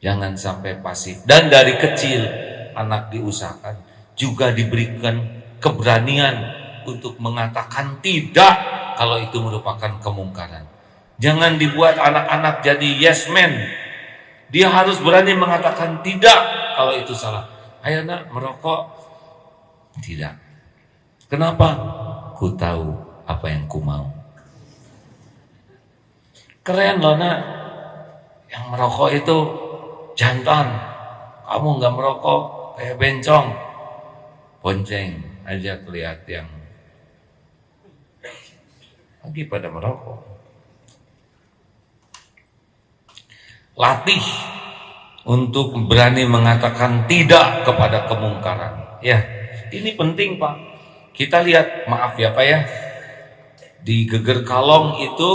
Jangan sampai pasif. Dan dari kecil anak diusahakan juga diberikan keberanian untuk mengatakan tidak kalau itu merupakan kemungkaran. Jangan dibuat anak-anak jadi yes man. Dia harus berani mengatakan tidak kalau itu salah. Ayo nak merokok. Tidak. Kenapa? Ku tahu apa yang ku mau. Keren loh nak. Yang merokok itu jantan. Kamu nggak merokok kayak bencong. Bonceng aja lihat yang lagi pada merokok. Latih untuk berani mengatakan tidak kepada kemungkaran. Ya, ini penting Pak. Kita lihat, maaf ya Pak ya, di Geger Kalong itu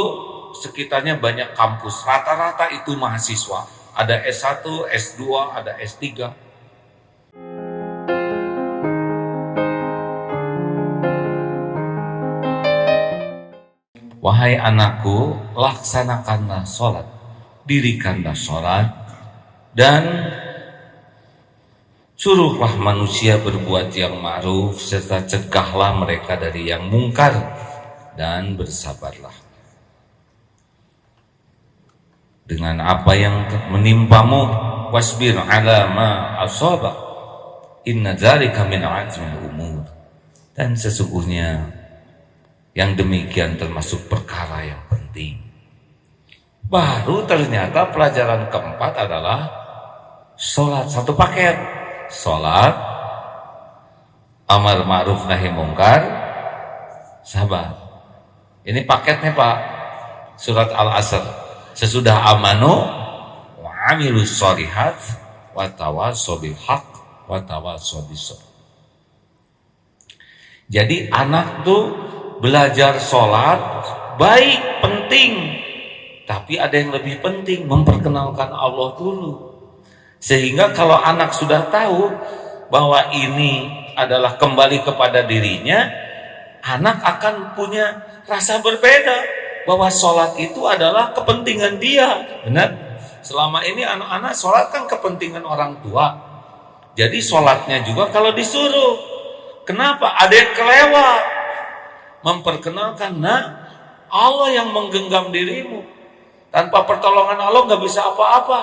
sekitarnya banyak kampus. Rata-rata itu mahasiswa. Ada S1, S2, ada S3. Wahai anakku, laksanakanlah sholat, dirikanlah sholat, dan suruhlah manusia berbuat yang ma'ruf, serta cegahlah mereka dari yang mungkar, dan bersabarlah dengan apa yang menimpamu. Wasbir ala ma asabak, inna dzalika min azmil umur. Dan sesungguhnya yang demikian termasuk perkara yang penting. Baru ternyata pelajaran keempat adalah sholat, satu paket. Sholat, amar ma'ruf nahi mungkar, sabar. Ini paketnya Pak. Surat Al-Asr. Sesudah amanu wa amilus sholihat wa tawassaw bil haq wa tawassaw bis sabr. Jadi anak tuh belajar sholat baik, penting, tapi ada yang lebih penting, memperkenalkan Allah dulu. Sehingga kalau anak sudah tahu bahwa ini adalah kembali kepada dirinya, anak akan punya rasa berbeda bahwa sholat itu adalah kepentingan dia. Benar? Selama ini anak-anak sholat kan kepentingan orang tua. Jadi sholatnya juga kalau disuruh. Kenapa? Ada yang kelewat. Memperkenalkan, nah Allah yang menggenggam dirimu. Tanpa pertolongan Allah gak bisa apa-apa.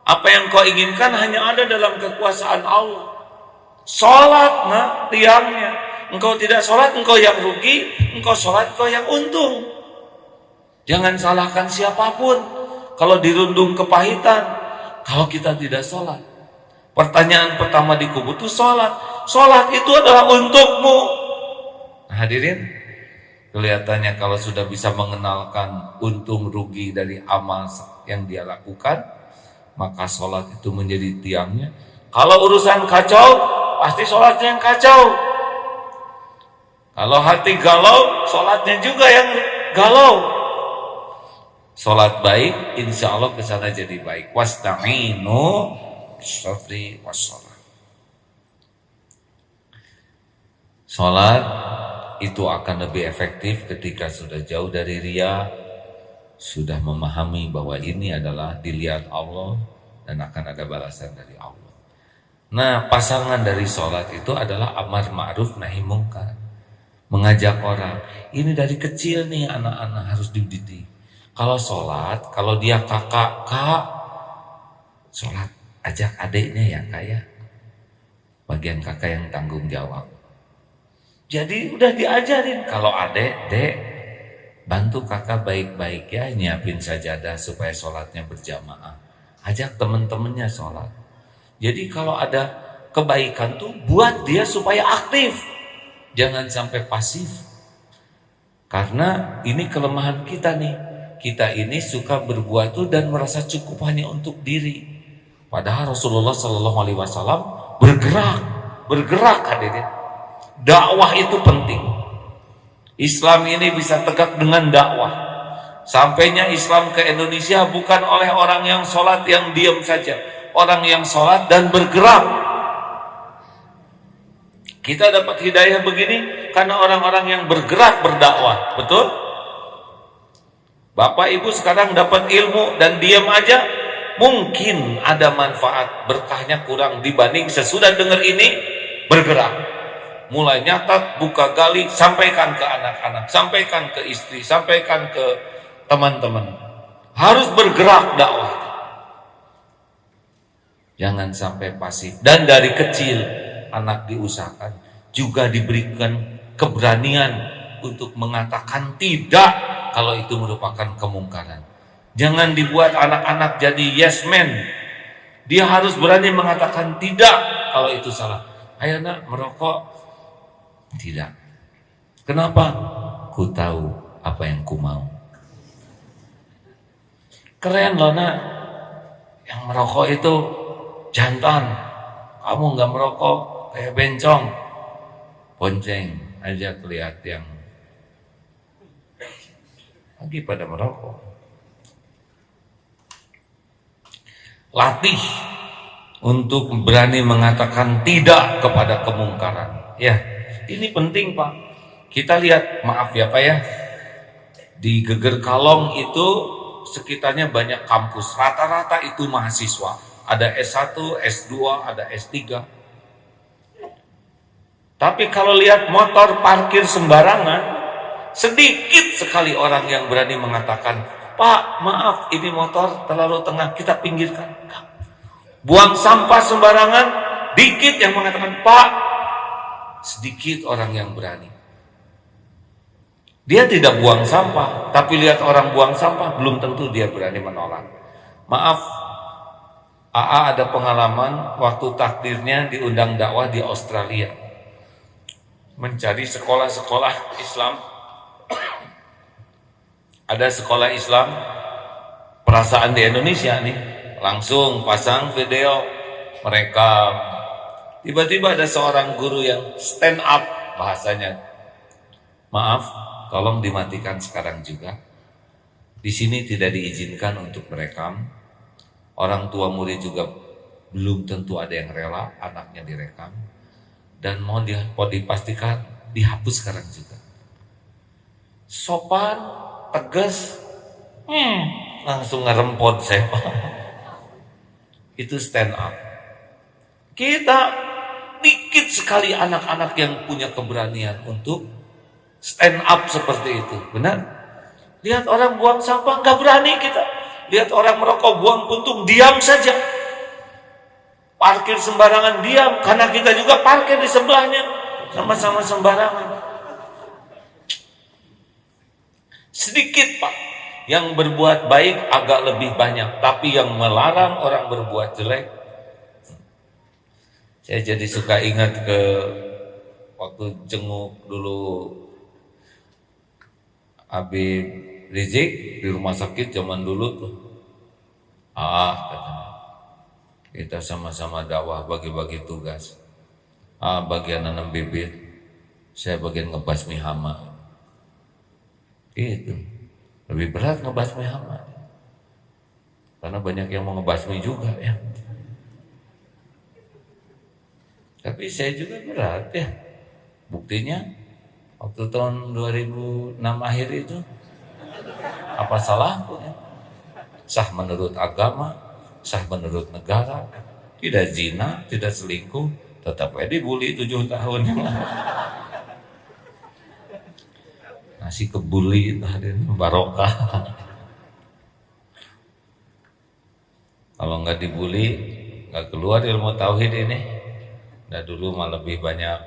Apa yang kau inginkan hanya ada dalam kekuasaan Allah. Sholat, nah tiangnya. Engkau tidak sholat, engkau yang rugi. Engkau sholat, engkau yang untung. Jangan salahkan siapapun kalau dirundung kepahitan, kalau kita tidak sholat. Pertanyaan pertama di kubur itu sholat. Sholat itu adalah untukmu. Nah, hadirin, kelihatannya kalau sudah bisa mengenalkan untung rugi dari amal yang dia lakukan, maka sholat itu menjadi tiangnya. Kalau urusan kacau, pasti sholatnya yang kacau. Kalau hati galau, sholatnya juga yang galau. Sholat baik, insya Allah kesana jadi baik. Wasta'inu bis-sabri was-shalah. Sholat itu akan lebih efektif ketika sudah jauh dari riya, sudah memahami bahwa ini adalah dilihat Allah dan akan ada balasan dari Allah. Nah, pasangan dari sholat itu adalah amar ma'ruf nahi mungkar. Mengajak orang. Ini dari kecil nih anak-anak harus dididik. Kalau sholat, kalau dia kakak, kak, sholat, ajak adiknya ya kak ya. Bagian kakak yang tanggung jawab. Jadi udah diajarin. Kalau adik, dek, bantu kakak baik-baik ya, nyiapin sajadah supaya sholatnya berjamaah. Ajak temen-temennya sholat. Jadi kalau ada kebaikan tuh buat dia supaya aktif. Jangan sampai pasif. Karena ini kelemahan kita nih. Kita ini suka berbuat itu dan merasa cukup hanya untuk diri. Padahal Rasulullah SAW bergerak hadirin. Dakwah itu penting. Islam ini bisa tegak dengan dakwah. Sampainya Islam ke Indonesia bukan oleh orang yang sholat yang diam saja. Orang yang sholat dan bergerak. Kita dapat hidayah begini karena orang-orang yang bergerak berdakwah. Betul? Bapak ibu sekarang dapat ilmu dan diam aja, mungkin ada manfaat, berkahnya kurang dibanding sesudah dengar ini bergerak. Mulai nyatat, buka gali, sampaikan ke anak-anak, sampaikan ke istri, sampaikan ke teman-teman. Harus bergerak dakwah. Jangan sampai pasif. Dan dari kecil anak diusahakan juga diberikan keberanian untuk mengatakan tidak kalau itu merupakan kemungkaran. Jangan dibuat anak-anak jadi yes man. Dia harus berani mengatakan tidak kalau itu salah. Ayo nak merokok. Tidak. Kenapa? Ku tahu apa yang ku mau. Keren loh nak. Yang merokok itu jantan. Kamu nggak merokok kayak bencong. Bonceng aja kelihatan yang lagi pada merokok. Latih untuk berani mengatakan tidak kepada kemungkaran. Ya, ini penting Pak. Kita lihat, maaf ya Pak ya, di Geger Kalong itu sekitarnya banyak kampus. Rata-rata itu mahasiswa. Ada S1, S2, ada S3. Tapi kalau lihat motor parkir sembarangan, sedikit sekali orang yang berani mengatakan, Pak, maaf, ini motor terlalu tengah, kita pinggirkan. Buang sampah sembarangan, dikit yang mengatakan, Pak. Sedikit orang yang berani. Dia tidak buang sampah, tapi lihat orang buang sampah, belum tentu dia berani menolak. Maaf, AA ada pengalaman waktu takdirnya diundang dakwah di Australia. Mencari sekolah-sekolah Islam. Ada sekolah Islam, perasaan di Indonesia nih, langsung pasang video mereka. Tiba-tiba ada seorang guru yang stand up bahasanya. Maaf, tolong dimatikan sekarang juga. Di sini tidak diizinkan untuk merekam. Orang tua murid juga belum tentu ada yang rela anaknya direkam. Dan mohon dipastikan dihapus sekarang juga. Sopan, tegas, langsung ngerempot saya. Itu stand up. Kita dikit sekali anak-anak yang punya keberanian untuk stand up seperti itu. Benar? Lihat orang buang sampah, gak berani kita. Lihat orang merokok, buang puntung, diam saja. Parkir sembarangan, diam. Karena kita juga parkir di sebelahnya. Sama-sama sembarangan. Sedikit Pak. Yang berbuat baik agak lebih banyak. Tapi yang melarang orang berbuat jelek. Saya jadi suka ingat ke waktu jenguk dulu Habib Rizik di rumah sakit zaman dulu tuh. Katanya, kita sama-sama dakwah bagi-bagi tugas. Bagian nanam bibit, saya bagian ngebasmi hama. Gitu. Lebih berat ngebasmi hama. Karena banyak yang mau ngebasmi juga ya. Tapi saya juga berat ya. Buktinya waktu tahun 2006 akhir itu apa salahku ya? Sah menurut agama, sah menurut negara, tidak zina, tidak selingkuh, tetap dibully 7 tahun yang lalu. Nasi kebuli itu hadirin barokah. Kalau nggak dibully, nggak keluar ilmu tauhid ini. Nah dulu mah lebih banyak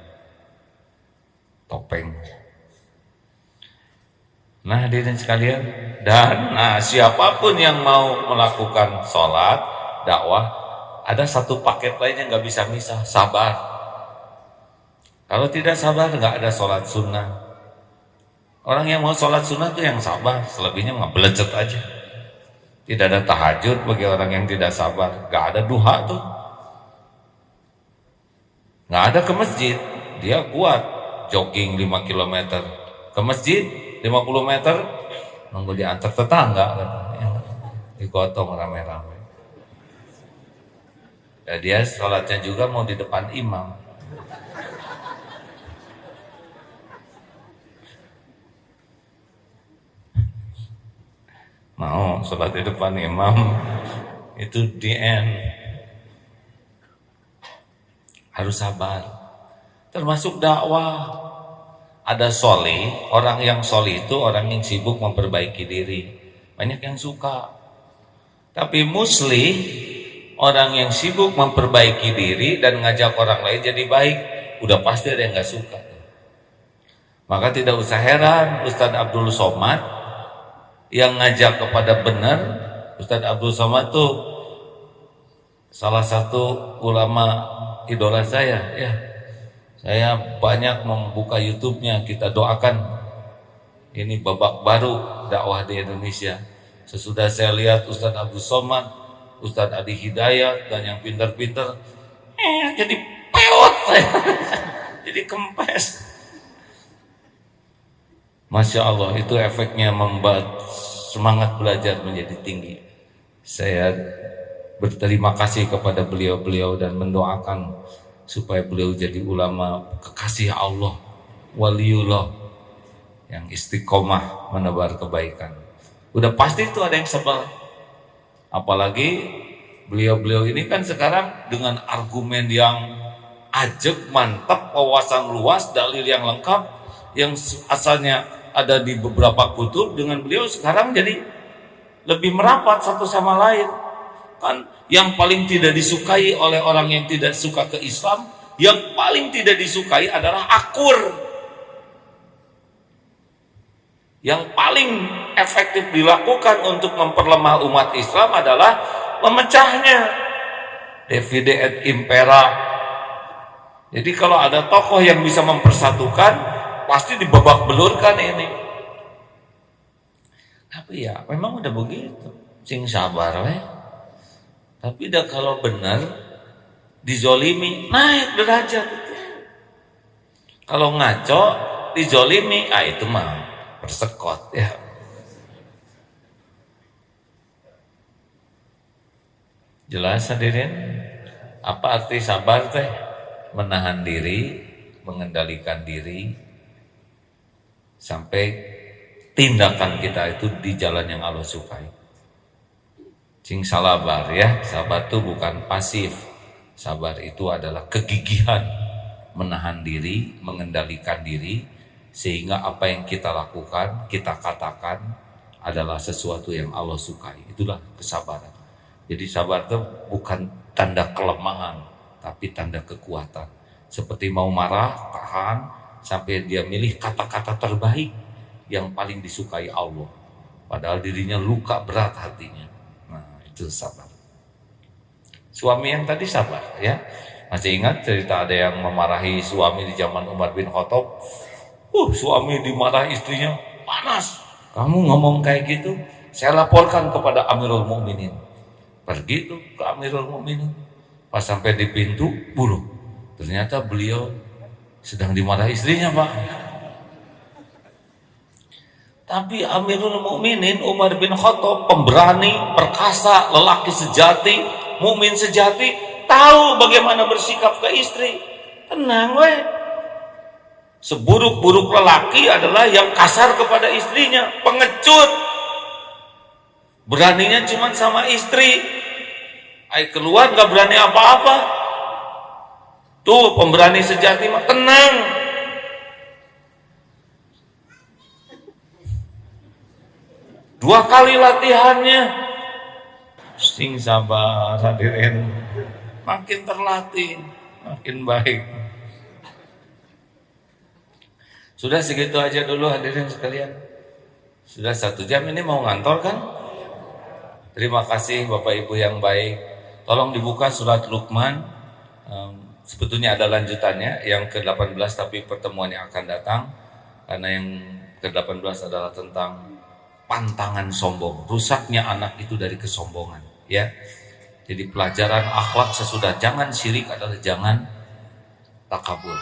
topeng. Nah hadirin sekalian, dan siapapun yang mau melakukan sholat, dakwah, ada satu paket lain yang nggak bisa misah, sabar. Kalau tidak sabar nggak ada sholat sunnah. Orang yang mau sholat sunnah itu yang sabar, selebihnya ngebelejet aja. Tidak ada tahajud bagi orang yang tidak sabar, nggak ada duha tuh. Nggak ada ke masjid, dia kuat jogging 5 km ke masjid 50 meter nunggu diantar tetangga katanya. Digotong rame-rame. Ya, dia sholatnya juga mau di depan imam. Mau sholat di depan imam Itu the end. Harus sabar. Termasuk dakwah. Ada soleh, orang yang soleh itu orang yang sibuk memperbaiki diri. Banyak yang suka. Tapi muslih, orang yang sibuk memperbaiki diri dan ngajak orang lain jadi baik, udah pasti ada yang gak suka. Maka tidak usah heran Ustadz Abdul Somad yang ngajak kepada benar. Ustadz Abdul Somad tuh salah satu ulama idola saya, ya. Saya banyak membuka YouTube-nya, kita doakan. Ini babak baru dakwah di Indonesia. Sesudah saya lihat Ustadz Abdul Somad, Ustadz Adi Hidayat, dan yang pintar-pintar, jadi peot saya. Jadi kempes. Masya Allah, itu efeknya membuat semangat belajar menjadi tinggi. Saya berterima kasih kepada beliau-beliau dan mendoakan supaya beliau jadi ulama kekasih Allah, waliullah yang istiqomah menebar kebaikan. Udah pasti itu ada yang sebel. Apalagi beliau-beliau ini kan sekarang dengan argumen yang ajak, mantap, wawasan luas, dalil yang lengkap, yang asalnya ada di beberapa kutub, dengan beliau sekarang jadi lebih merapat satu sama lain. Kan yang paling tidak disukai oleh orang yang tidak suka ke Islam, yang paling tidak disukai adalah akur. Yang paling efektif dilakukan untuk memperlemah umat Islam adalah memecahnya. Divide et impera. Jadi kalau ada tokoh yang bisa mempersatukan, pasti dibabak belurkan ini. Tapi ya memang udah begitu. Sing sabar weh. Tapi dah kalau benar dizolimi, naik derajat. Kalau ngaco dizolimi, itu mah persekot ya. Jelas hadirin? Apa arti sabar teh? Menahan diri, mengendalikan diri sampai tindakan kita itu di jalan yang Allah sukai. Cing salabar ya, sabar itu bukan pasif. Sabar itu adalah kegigihan, menahan diri, mengendalikan diri, sehingga apa yang kita lakukan, kita katakan adalah sesuatu yang Allah sukai. Itulah kesabaran. Jadi sabar itu bukan tanda kelemahan, tapi tanda kekuatan. Seperti mau marah, tahan, sampai dia milih kata-kata terbaik yang paling disukai Allah. Padahal dirinya luka berat hatinya. Itu sabar. Suami yang tadi sabar ya. Masih ingat cerita ada yang memarahi suami di zaman Umar bin Khattab? Suami dimarah istrinya, panas. Kamu ngomong kayak gitu, saya laporkan kepada Amirul Mukminin. Pergi tuh ke Amirul Mukminin. Pas sampai di pintu, bunuh. Ternyata beliau sedang dimarah istrinya, Pak. Tapi Amirul Mukminin Umar bin Khattab, pemberani, perkasa, lelaki sejati, mukmin sejati, tahu bagaimana bersikap ke istri. Tenang weh. Seburuk-buruk lelaki adalah yang kasar kepada istrinya, pengecut. Beraninya cuma sama istri. Keluar gak berani apa-apa. Tuh pemberani sejati mah tenang. Dua kali latihannya. Sing sabar hadirin. Makin terlatih, makin baik. Sudah segitu aja dulu hadirin sekalian. Sudah 1 jam ini mau ngantor kan? Terima kasih Bapak Ibu yang baik. Tolong dibuka surat Luqman. Sebetulnya ada lanjutannya yang ke-18, tapi pertemuan yang akan datang. Karena yang ke-18 adalah tentang pantangan sombong, rusaknya anak itu dari kesombongan, ya. Jadi pelajaran akhlak sesudah jangan syirik adalah jangan takabur.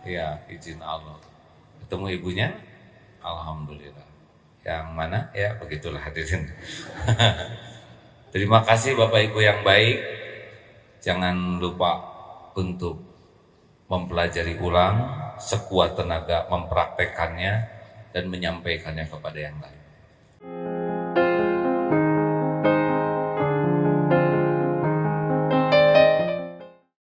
Ya, izin Allah. Ketemu ibunya, alhamdulillah. Yang mana? Ya, begitulah hadirin. Terima kasih Bapak Ibu yang baik. Jangan lupa untuk mempelajari ulang, sekuat tenaga mempraktekannya dan menyampaikannya kepada yang lain.